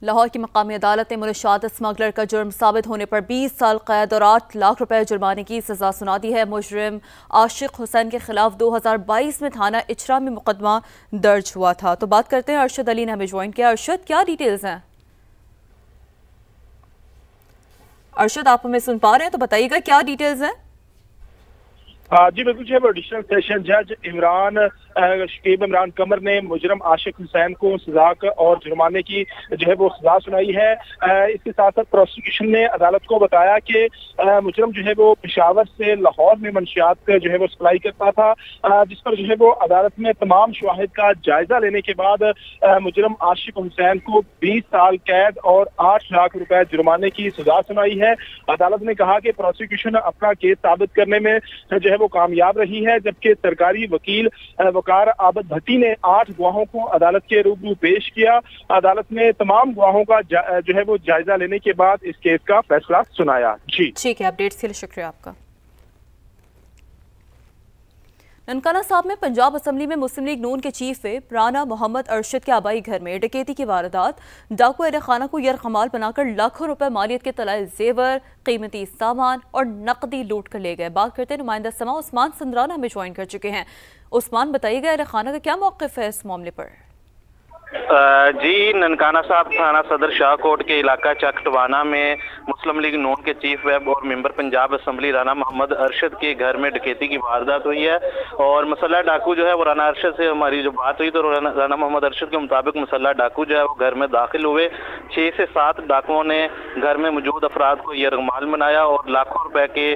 لاہور کی مقامی عدالت نے منشیات اسمگلر کا جرم ثابت ہونے پر 20 سال قید اور 8 لاکھ روپے جرمانے کی سزا سنا دی ہے۔ مجرم عاشق حسین کے خلاف 2022 میں تھانہ اچرا میں مقدمہ درج ہوا تھا۔ تو بات کرتے ہیں ارشد علی نے ہمیں جوائن کیا۔ ارشد، کیا ڈیٹیلز ہیں؟ ارشد، آپ ہمیں سن پا رہے ہیں تو بتائیے گا کیا ڈیٹیلز ہیں؟ جی بالکل جو ہے ایڈیشنل سیشن جج شکیب عمران قمر نے مجرم عاشق حسین کو سزا اور جرمانے کی جو ہے وہ سزا سنائی ہے۔ اس کے ساتھ ساتھ پروسیکیوشن نے عدالت کو بتایا کہ مجرم جو ہے وہ پشاور سے لاہور میں منشیات جو ہے وہ سپلائی کرتا تھا، جس پر جو ہے وہ عدالت میں تمام شواہد کا جائزہ لینے کے بعد مجرم عاشق حسین کو 20 سال قید اور 8 لاکھ روپے جرمانے کی سزا سنائی ہے۔ عدالت نے کہا کہ پروسیکیوشن اپنا کیس ثابت کرنے میں جو ہے وہ کامیاب رہی ہے، جبکہ سرکاری وکیل وقار عابد بھٹی نے 8 گواہوں کو عدالت کے روبرو پیش کیا۔ عدالت نے تمام گواہوں کا جو ہے وہ جائزہ لینے کے بعد اس کیس کا فیصلہ سنایا۔ جی ٹھیک ہے، اپڈیٹس کے لیے شکریہ آپ کا۔ ننکانہ صاحب میں پنجاب اسمبلی میں مسلم لیگ نون کے چیف ویپ رانا محمد ارشد کے آبائی گھر میں ڈکیتی کی واردات، ڈاکو اہل خانہ کو یرغمال بنا کر لاکھوں روپے مالیت کے طلائی زیور، قیمتی سامان اور نقدی لوٹ کر لے گئے۔ بات کرتے ہیں نمائندہ سما عثمان سندرانہ ہمیں جوائن کر چکے ہیں۔ عثمان، بتائیے گا اہل خانہ کا کیا موقف ہے اس معاملے پر؟ جی، ننکانہ صاحب تھانہ صدر شاہ کوٹ کے علاقہ چکٹوانہ میں مسلم لیگ نون کے چیف ویب اور ممبر پنجاب اسمبلی رانا محمد ارشد کے گھر میں ڈکیتی کی واردات ہوئی ہے، اور مسلح ڈاکو جو ہے وہ رانا ارشد سے ہماری جو بات ہوئی تو رانا محمد ارشد کے مطابق مسلح ڈاکو جو ہے وہ گھر میں داخل ہوئے۔ 6 سے 7 ڈاکوؤں نے گھر میں موجود افراد کو یرغمال بنایا اور لاکھوں روپے کے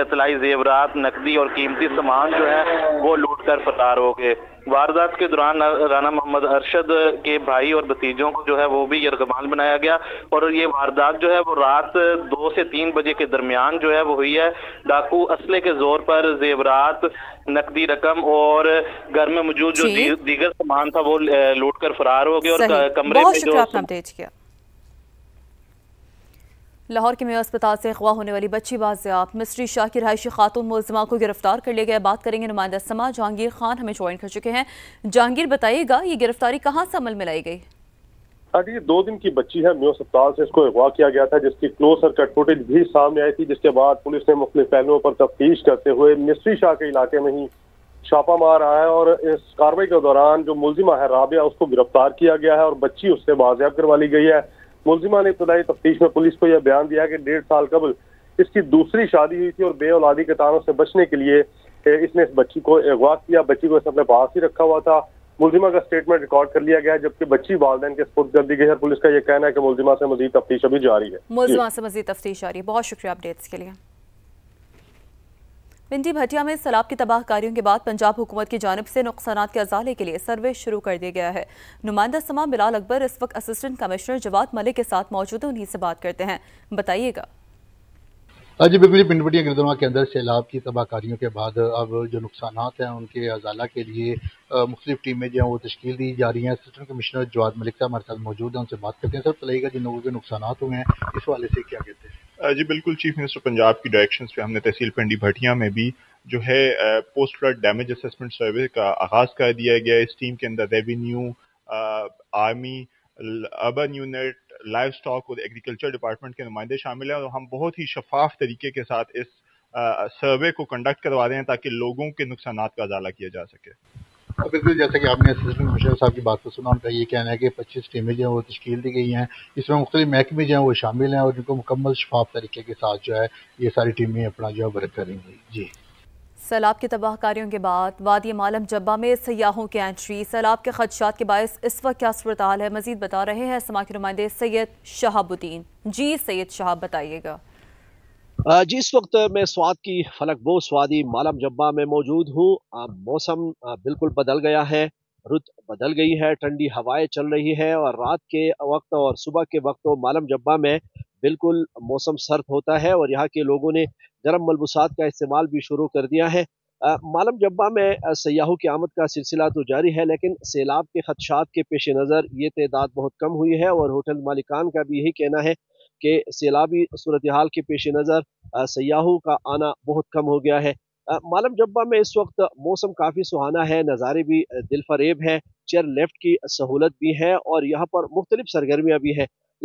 طلائی زیورات، نقدی اور قیمتی سامان جو ہے وہ لوٹ کر فرار ہو گئے۔ واردات کے دوران رانا محمد ارشد کے بھائی اور بھتیجوں کو جو ہے وہ بھی یرغمال بنایا گیا، اور یہ واردات جو ہے وہ رات 2 سے 3 بجے کے درمیان جو ہے وہ ہوئی ہے۔ ڈاکو اسلحے کے زور پر زیورات، نقدی رقم اور گھر میں موجود جو دیگر سامان تھا وہ لوٹ کر فرار ہو گئے، اور کمرے میں جو لاہور کے میو اسپتال سے اغوا ہونے والی بچی بازیاب، مصری شاہ کی رہائشی خاتون ملزمہ کو گرفتار کر لیا گیا۔ بات کریں گے نمائندہ سما جہانگیر خان ہمیں جوائن کر چکے ہیں۔ جہانگیر، بتائیے گا یہ گرفتاری کہاں سے عمل میں لائی گئی؟ یہ 2 دن کی بچی ہے، میو اسپتال سے اس کو اغوا کیا گیا تھا، جس کی کلوز سرکٹ فوٹیج بھی سامنے آئی تھی، جس کے بعد پولیس نے مختلف پہلوؤں پر تفتیش کرتے ہوئے مصری شاہ کے علاقے میں ہی چھاپہ مار رہا ہے، اور اس کارروائی کے دوران جو ملزمہ ہے رابعہ، اس کو گرفتار کیا گیا ہے اور بچی اس سے بازیاب کروا لی گئی ہے۔ ملزمہ نے ابتدائی تفتیش میں پولیس کو یہ بیان دیا کہ 1.5 سال قبل اس کی دوسری شادی ہوئی تھی اور بے اولادی کے تعلق سے بچنے کے لیے اس نے اس بچی کو اغوا کیا۔ بچی کو اس نے اپنے پاس ہی رکھا ہوا تھا۔ ملزمہ کا سٹیٹمنٹ ریکارڈ کر لیا گیا، جبکہ بچی والدین کے سپرد کر دی گئی ہے۔ پولیس کا یہ کہنا ہے کہ ملزمہ سے مزید تفتیش ابھی جاری ہے۔ ملزمہ سے مزید تفتیش جاری ہے۔ بہت شکریہ اپڈیٹس کے لیے۔ پنڈی بھٹیا میں سیلاب کی تباہ کاریوں کے بعد پنجاب حکومت کی جانب سے نقصانات کے ازالے کے لیے سروے شروع کر دیا گیا ہے۔ نمائندہ سما بلال اکبر اس وقت اسسٹنٹ کمشنر جواد ملک کے ساتھ موجود ہیں، انہی سے بات کرتے ہیں۔ بتائیے گا۔ جی بالکل، پنڈی بھٹیا گردنوا کے اندر سیلاب کی تباہ کاریوں کے بعد اب جو نقصانات ہیں ان کے ازالہ کے لیے مختلف ٹیمیں جو ہیں وہ تشکیل دی جا رہی ہیں۔ اسسٹنٹ کمشنر جواد ملک صاحب ہمارے ساتھ موجود ہیں، ان سے بات کرتے ہیں۔ سر بتائیے گا جن لوگوں کے نقصانات ہوئے ہیں اس حوالے سے کیا کہتے ہیں؟ جی بالکل، چیف منسٹر پنجاب کی ڈائریکشنز پہ ہم نے تحصیل پنڈی بھٹیا میں بھی جو ہے post flood damage assessment survey کا آغاز کر دیا گیا۔ اس ٹیم کے اندر revenue, army, urban unit, livestock اور ایگریکلچر ڈپارٹمنٹ کے نمائندے شامل ہیں، اور ہم بہت ہی شفاف طریقے کے ساتھ اس سروے کو کنڈکٹ کروا رہے ہیں تاکہ لوگوں کے نقصانات کا ازالہ کیا جا سکے۔ بالکل، جیسا کہ آپ نے اسسٹنٹ کمشنر صاحب کی بات کو سنا، ان کا یہ کہنا ہے کہ 25 ٹیمیں جو ہیں وہ تشکیل دی گئی ہیں، اس میں مختلف محکمے جو ہیں وہ شامل ہیں، اور جن کو مکمل شفاف طریقے کے ساتھ جو ہے یہ ساری ٹیمیں اپنا جو ہے ورک کریں گی۔ جی، سیلاب کی تباہ کاریوں کے بعد وادی معلم جبہ میں سیاحوں کی انٹری، سیلاب کے خدشات کے باعث اس وقت کیا صورتحال ہے، مزید بتا رہے ہیں سما کے نمائندے سید شہاب الدین۔ جی سید شہاب، بتائیے گا۔ جی، اس وقت میں سوات کی فلک بوس وادی معلم جبہ میں موجود ہوں۔ موسم بالکل بدل گیا ہے، رت بدل گئی ہے، ٹھنڈی ہوائیں چل رہی ہے، اور رات کے وقت اور صبح کے وقت معلم جبہ میں بالکل موسم سرد ہوتا ہے، اور یہاں کے لوگوں نے گرم ملبوسات کا استعمال بھی شروع کر دیا ہے۔ معلم جبہ میں سیاحوں کی آمد کا سلسلہ تو جاری ہے، لیکن سیلاب کے خدشات کے پیش نظر یہ تعداد بہت کم ہوئی ہے، اور ہوٹل مالکان کا بھی یہی کہنا ہے کہ سیلابی صورتحال کے پیش نظر سیاحوں کا آنا بہت کم ہو گیا ہے۔ معلم جبہ میں اس وقت موسم کافی سہانا ہے، نظارے بھی دل فریب ہیں، چیئر لیفٹ کی سہولت بھی ہے، اور یہاں پر مختلف سرگرمیاں بھی ہیں۔